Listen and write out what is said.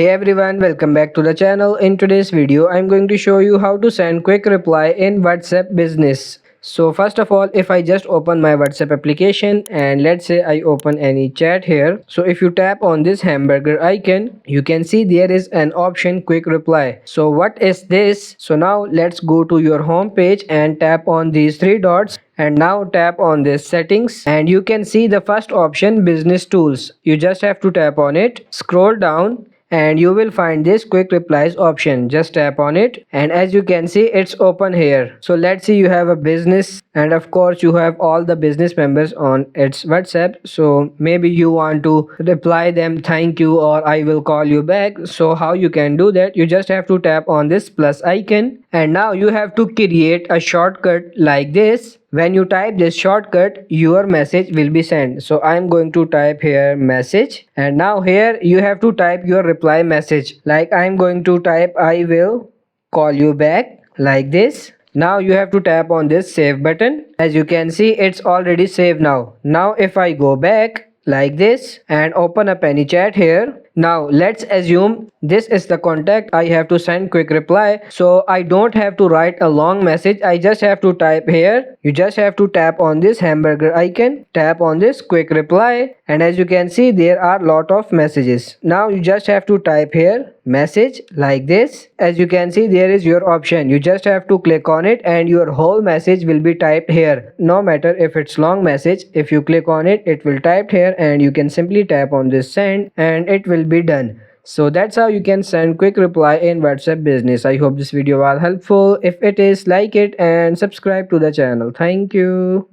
Hey everyone, welcome back to the channel. In today's video, I'm going to show you how to send quick reply in WhatsApp Business. So first of all, if I just open my WhatsApp application and let's say I open any chat here. So if you tap on this hamburger icon, you can see there is an option quick reply. So what is this? So now let's go to your home page and tap on these three dots. And now tap on this settings and you can see the first option business tools. You just have to tap on it, scroll down and you will find this quick replies option. Just tap on it and as you can see it's open here. So let's see, you have a business and of course you have all the business members on its WhatsApp. So maybe you want to reply them thank you or I will call you back. So how you can do that? You just have to tap on this plus icon and now you have to create a shortcut like this. When you type this shortcut, your message will be sent. So I'm going to type here message and now here you have to type your reply message. Like I'm going to type I will call you back like this. Now you have to tap on this save button. As you can see it's already saved now. Now if I go back like this and open up any chat here. Now let's assume this is the contact I have to send quick reply. So I don't have to write a long message. I just have to type here. You just have to tap on this hamburger icon, tap on this quick reply and as you can see there are lot of messages. Now you just have to type here message like this. As you can see there is your option. You just have to click on it and your whole message will be typed here. No matter if it's long message, if you click on it, it will type here and you can simply tap on this send and it will be done. So that's how you can send quick reply in WhatsApp Business. I hope this video was helpful. If it is, like it and subscribe to the channel. Thank you.